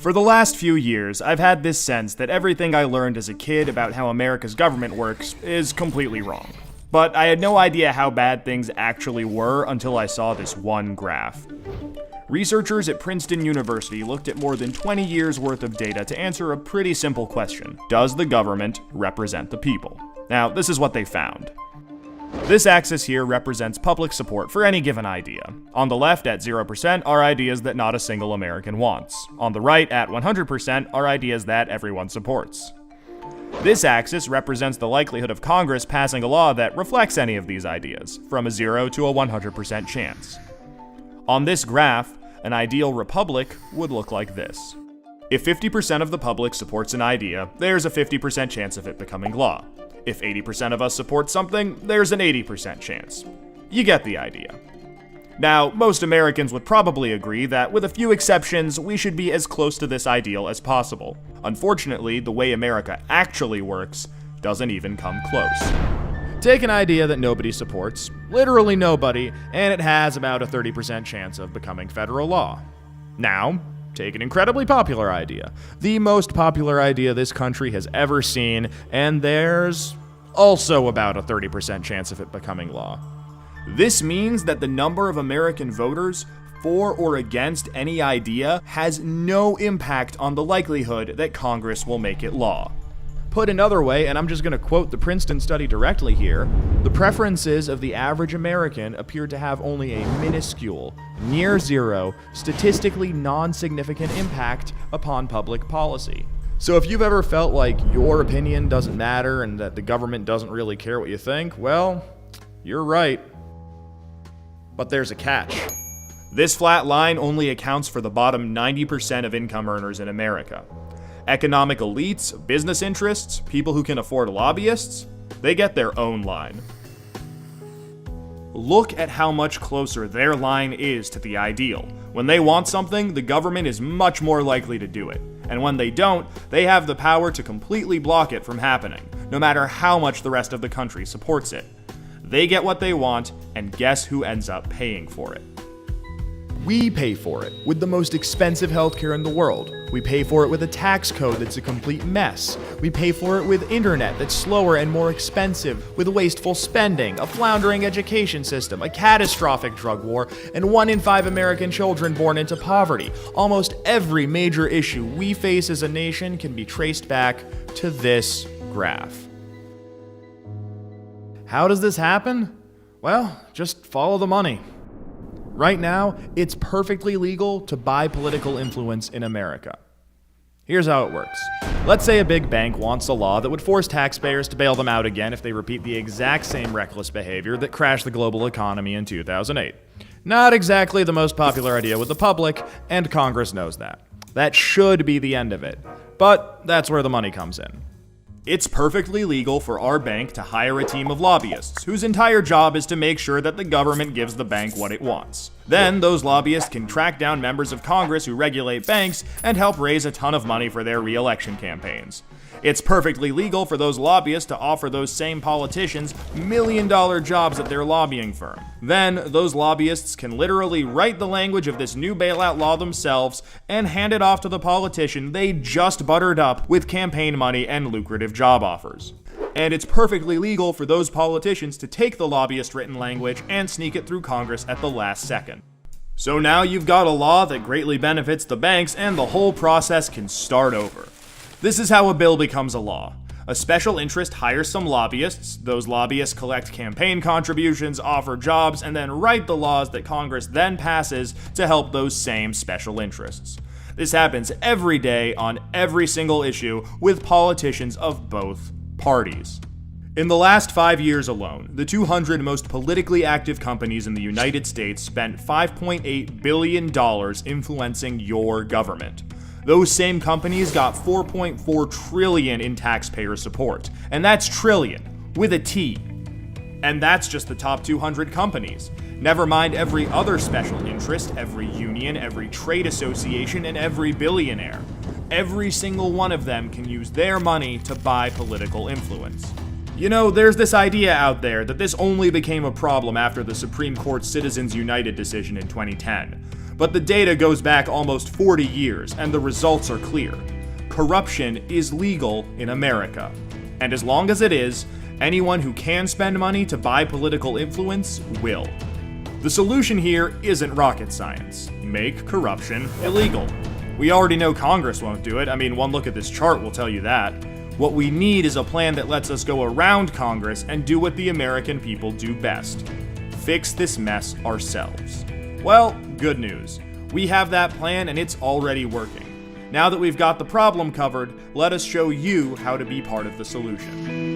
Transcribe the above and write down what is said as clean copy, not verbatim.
For the last few years, I've had this sense that everything I learned as a kid about how America's government works is completely wrong. But I had no idea how bad things actually were until I saw this one graph. Researchers at Princeton University looked at more than 20 years worth of data to answer a pretty simple question. Does the government represent the people? Now, this is what they found. This axis here represents public support for any given idea. On the left, at 0%, are ideas that not a single American wants. On the right, at 100%, are ideas that everyone supports. This axis represents the likelihood of Congress passing a law that reflects any of these ideas, from a 0 to a 100% chance. On this graph, an ideal republic would look like this. If 50% of the public supports an idea, there's a 50% chance of it becoming law. If 80% of us support something, there's an 80% chance. You get the idea. Now, most Americans would probably agree that, with a few exceptions, we should be as close to this ideal as possible. Unfortunately, the way America actually works doesn't even come close. Take an idea that nobody supports, literally nobody, and it has about a 30% chance of becoming federal law. Now, take an incredibly popular idea, the most popular idea this country has ever seen, and there's also about a 30% chance of it becoming law. This means that the number of American voters for or against any idea has no impact on the likelihood that Congress will make it law. Put another way, and I'm just going to quote the Princeton study directly here, the preferences of the average American appear to have only a minuscule, near zero, statistically non-significant impact upon public policy. So if you've ever felt like your opinion doesn't matter and that the government doesn't really care what you think, well, you're right. But there's a catch. This flat line only accounts for the bottom 90% of income earners in America. Economic elites, business interests, people who can afford lobbyists, they get their own line. Look at how much closer their line is to the ideal. When they want something, the government is much more likely to do it. And when they don't, they have the power to completely block it from happening, no matter how much the rest of the country supports it. They get what they want, and guess who ends up paying for it? We pay for it with the most expensive healthcare in the world. We pay for it with a tax code that's a complete mess. We pay for it with internet that's slower and more expensive, with wasteful spending, a floundering education system, a catastrophic drug war, and 1 in 5 American children born into poverty. Almost every major issue we face as a nation can be traced back to this graph. How does this happen? Well, just follow the money. Right now, it's perfectly legal to buy political influence in America. Here's how it works. Let's say a big bank wants a law that would force taxpayers to bail them out again if they repeat the exact same reckless behavior that crashed the global economy in 2008. Not exactly the most popular idea with the public, and Congress knows that. That should be the end of it. But that's where the money comes in. It's perfectly legal for our bank to hire a team of lobbyists whose entire job is to make sure that the government gives the bank what it wants. Then those lobbyists can track down members of Congress who regulate banks and help raise a ton of money for their re-election campaigns. It's perfectly legal for those lobbyists to offer those same politicians million-dollar jobs at their lobbying firm. Then, those lobbyists can literally write the language of this new bailout law themselves and hand it off to the politician they just buttered up with campaign money and lucrative job offers. And it's perfectly legal for those politicians to take the lobbyist-written language and sneak it through Congress at the last second. So now you've got a law that greatly benefits the banks, and the whole process can start over. This is how a bill becomes a law. A special interest hires some lobbyists, those lobbyists collect campaign contributions, offer jobs, and then write the laws that Congress then passes to help those same special interests. This happens every day on every single issue with politicians of both parties. In the last 5 years alone, the 200 most politically active companies in the United States spent $5.8 billion influencing your government. Those same companies got $4.4 trillion in taxpayer support. And that's trillion, with a T. And that's just the top 200 companies. Never mind every other special interest, every union, every trade association, and every billionaire. Every single one of them can use their money to buy political influence. You know, there's this idea out there that this only became a problem after the Supreme Court's Citizens United decision in 2010. But the data goes back almost 40 years, and the results are clear. Corruption is legal in America. And as long as it is, anyone who can spend money to buy political influence will. The solution here isn't rocket science. Make corruption illegal. We already know Congress won't do it. I mean, one look at this chart will tell you that. What we need is a plan that lets us go around Congress and do what the American people do best. Fix this mess ourselves. Well, good news. We have that plan and it's already working. Now that we've got the problem covered, let us show you how to be part of the solution.